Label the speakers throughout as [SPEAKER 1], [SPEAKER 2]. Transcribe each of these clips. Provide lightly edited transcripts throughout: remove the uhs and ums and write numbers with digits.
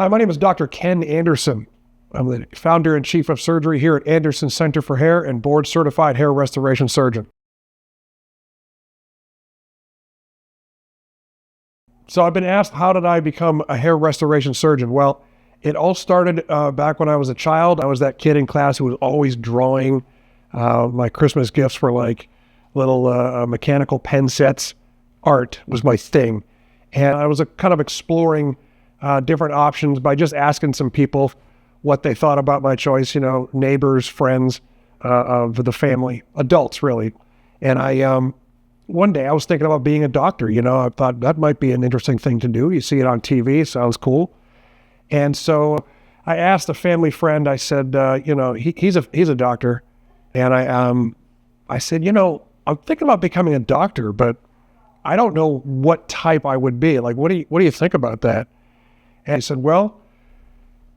[SPEAKER 1] Hi, my name is Dr. Ken Anderson. I'm the founder and chief of surgery here at Anderson Center for Hair and board certified hair restoration surgeon. So I've been asked, how did I become a hair restoration surgeon? Well, it all started back when I was a child. I was that kid in class who was always drawing. My Christmas gifts were like little mechanical pen sets. Art was my thing. And I was kind of exploring different options by just asking some people what they thought about my choice, neighbors, friends of the family, adults really. And one day I was thinking about being a doctor. I thought that might be an interesting thing to do. You see it on TV, sounds cool. And so I asked a family friend, I said, he's a doctor. And I said, I'm thinking about becoming a doctor, but I don't know what type I would be. Like, what do you think about that? And he said, well,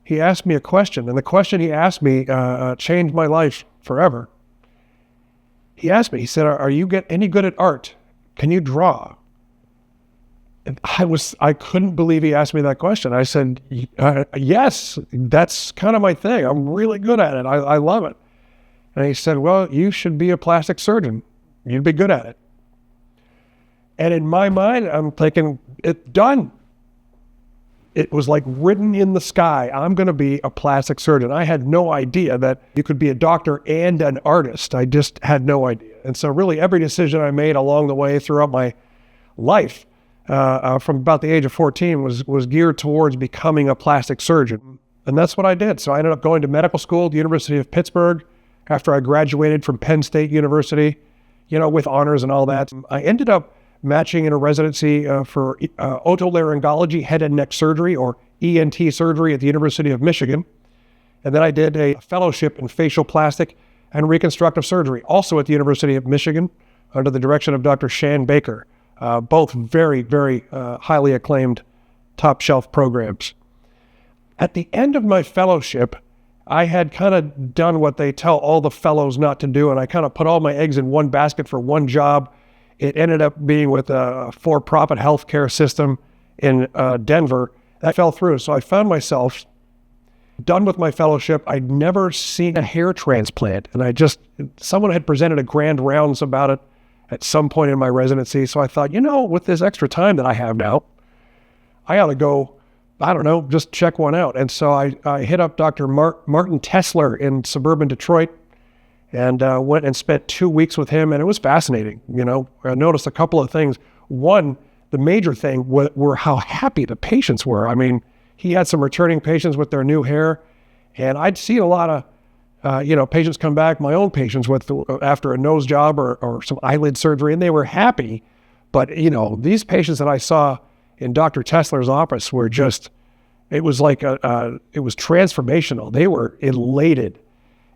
[SPEAKER 1] he asked me a question, and the question he asked me changed my life forever. He asked me, he said, are you any good at art? Can you draw? And I couldn't believe he asked me that question. I said, yes, that's kind of my thing. I'm really good at it. I love it. And he said, well, you should be a plastic surgeon. You'd be good at it. And in my mind, I'm thinking, it's done. It was like written in the sky. I'm going to be a plastic surgeon. I had no idea that you could be a doctor and an artist. I just had no idea. And so really every decision I made along the way throughout my life, from about the age of 14, was geared towards becoming a plastic surgeon. And that's what I did. So I ended up going to medical school at the University of Pittsburgh after I graduated from Penn State University, with honors and all that. I ended up matching in a residency for otolaryngology, head and neck surgery, or ENT surgery at the University of Michigan. And then I did a fellowship in facial plastic and reconstructive surgery, also at the University of Michigan, under the direction of Dr. Shan Baker. Both very, very highly acclaimed top shelf programs. At the end of my fellowship, I had kind of done what they tell all the fellows not to do, and I kind of put all my eggs in one basket for one job. It ended up being with a for-profit healthcare system in Denver. That fell through. So I found myself done with my fellowship. I'd never seen a hair transplant. And someone had presented a grand rounds about it at some point in my residency. So I thought, with this extra time that I have now, I ought to go, just check one out. And so I hit up Dr. Martin Tesler in suburban Detroit, and went and spent 2 weeks with him, and it was fascinating. I noticed a couple of things. One, the major thing were how happy the patients were. I mean, he had some returning patients with their new hair, and I'd seen a lot of, patients come back, my own patients after a nose job or some eyelid surgery, and they were happy. But, these patients that I saw in Dr. Tesler's office were just, it was like it was transformational. They were elated.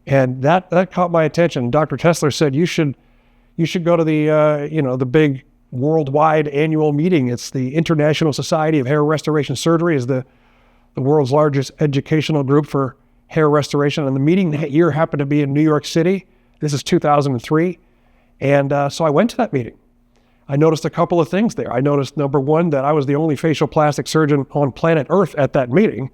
[SPEAKER 1] And that caught my attention. Dr. Tesler said, you should go to the big worldwide annual meeting. It's the International Society of Hair Restoration Surgery, is the world's largest educational group for hair restoration. And the meeting that year happened to be in New York City. This is 2003. And so I went to that meeting. I noticed a couple of things there. I noticed, number one, that I was the only facial plastic surgeon on planet Earth at that meeting.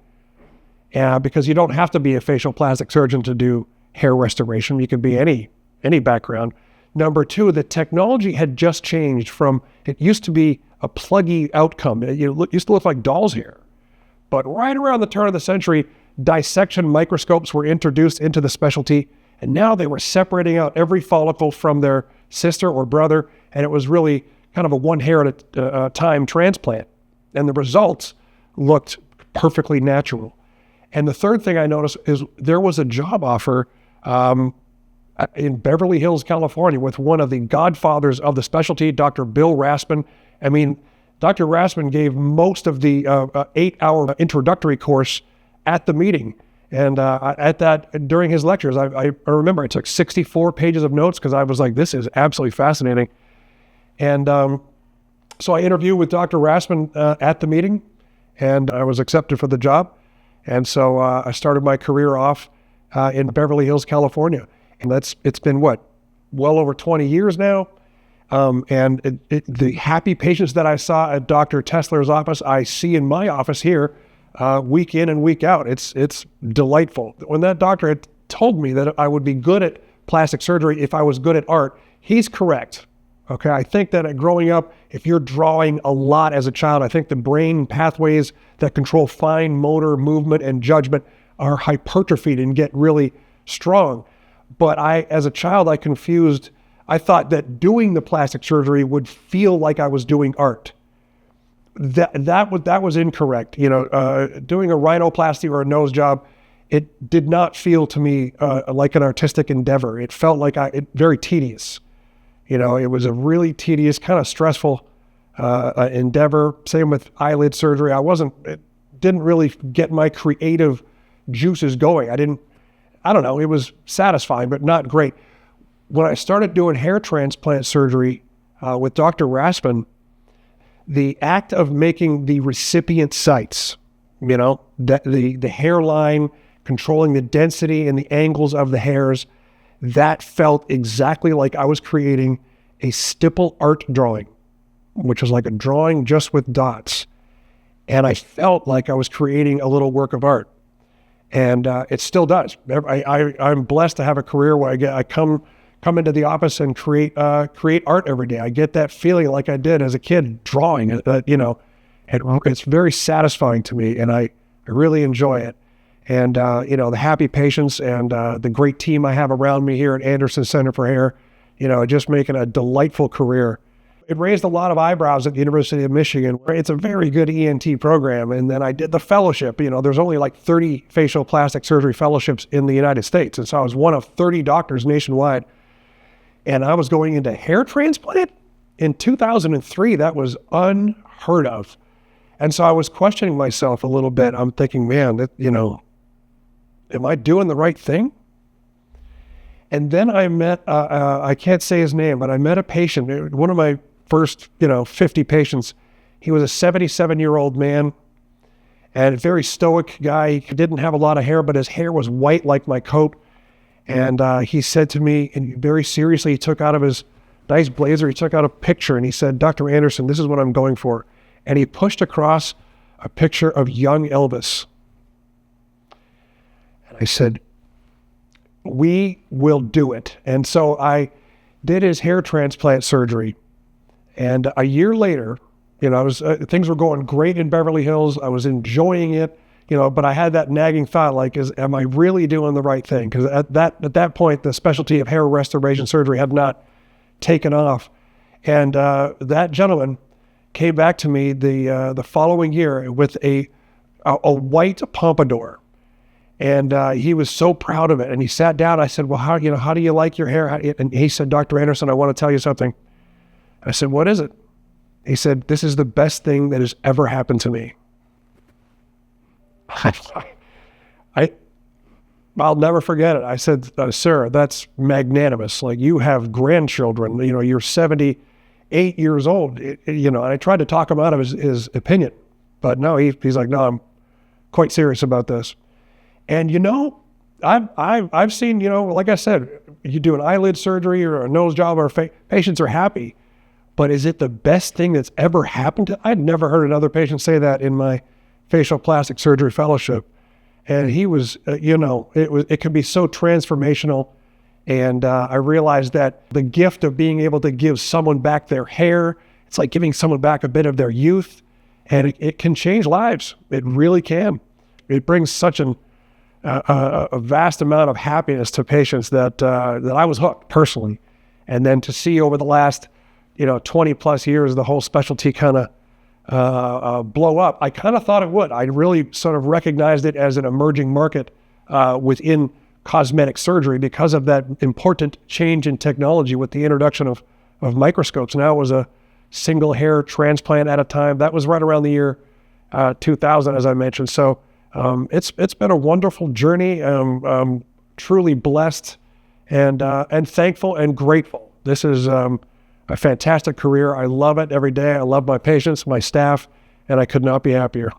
[SPEAKER 1] Because you don't have to be a facial plastic surgeon to do hair restoration. You could be any background. Number two, the technology had just changed from, it used to be a pluggy outcome. It used to look like doll's hair. But right around the turn of the century, dissection microscopes were introduced into the specialty, and now they were separating out every follicle from their sister or brother, and it was really kind of a one hair at a time transplant. And the results looked perfectly natural. And the third thing I noticed is there was a job offer in Beverly Hills, California, with one of the godfathers of the specialty, Dr. Bill Raspin. I mean, Dr. Raspin gave most of the 8-hour introductory course at the meeting. And during his lectures, I remember I took 64 pages of notes because I was like, this is absolutely fascinating. And so I interviewed with Dr. Raspin at the meeting, and I was accepted for the job. And so I started my career off in Beverly Hills, California. And it's been well over 20 years now. And the happy patients that I saw at Dr. Tesler's office, I see in my office here week in and week out. It's delightful. When that doctor had told me that I would be good at plastic surgery if I was good at art, he's correct. Okay, I think that growing up, if you're drawing a lot as a child, I think the brain pathways that control fine motor movement and judgment are hypertrophied and get really strong. But as a child, I thought that doing the plastic surgery would feel like I was doing art. That was incorrect. Doing a rhinoplasty or a nose job, it did not feel to me like an artistic endeavor. It felt like very tedious. It was a really tedious, kind of stressful endeavor. Same with eyelid surgery. It didn't really get my creative juices going. I don't know, it was satisfying, but not great. When I started doing hair transplant surgery with Dr. Raspin, the act of making the recipient sites, the hairline, controlling the density and the angles of the hairs, that felt exactly like I was creating a stipple art drawing, which was like a drawing just with dots. And I felt like I was creating a little work of art. And it still does. I'm blessed to have a career where I come into the office and create art every day. I get that feeling like I did as a kid drawing, and it's very satisfying to me, and I really enjoy it. And the happy patients and the great team I have around me here at Anderson Center for Hair, just making a delightful career. It raised a lot of eyebrows at the University of Michigan. It's a very good ENT program. And then I did the fellowship. There's only like 30 facial plastic surgery fellowships in the United States. And so I was one of 30 doctors nationwide. And I was going into hair transplant in 2003. That was unheard of. And so I was questioning myself a little bit. I'm thinking, man, am I doing the right thing? And then I met, I can't say his name, but I met a patient, one of my first, 50 patients. He was a 77-year-old man and a very stoic guy. He didn't have a lot of hair, but his hair was white like my coat. And he said to me, and very seriously, he took out of his nice blazer, he took out a picture and he said, "Dr. Anderson, this is what I'm going for." And he pushed across a picture of young Elvis. And I said, "We will do it." And so I did his hair transplant surgery. And a year later, things were going great in Beverly Hills. I was enjoying it, but I had that nagging thought, like, am I really doing the right thing? Because at that point, the specialty of hair restoration surgery had not taken off. And that gentleman came back to me the following year with a white pompadour. And he was so proud of it. And he sat down. I said, "Well, how do you like your hair?" And he said, "Dr. Anderson, I want to tell you something." I said, "What is it?" He said, "This is the best thing that has ever happened to me." I'll never forget it. I said, "Sir, that's magnanimous. Like, you have grandchildren. You're 78 years old." And I tried to talk him out of his opinion, but no, he's like, "No, I'm quite serious about this." And I've seen, like I said, you do an eyelid surgery or a nose job, or patients are happy. But is it the best thing that's ever happened to? I'd never heard another patient say that in my facial plastic surgery fellowship. And he was, it can be so transformational. And I realized that the gift of being able to give someone back their hair, it's like giving someone back a bit of their youth, and it can change lives. It really can. It brings such a vast amount of happiness to patients that I was hooked personally. And then to see over the last 20 plus years, the whole specialty kind of blow up. I kind of thought it would. I really sort of recognized it as an emerging market within cosmetic surgery because of that important change in technology with the introduction of microscopes. Now it was a single hair transplant at a time. That was right around the year 2000, as I mentioned. So it's been a wonderful journey. Truly blessed and thankful and grateful. This is a fantastic career. I love it every day. I love my patients, my staff, and I could not be happier.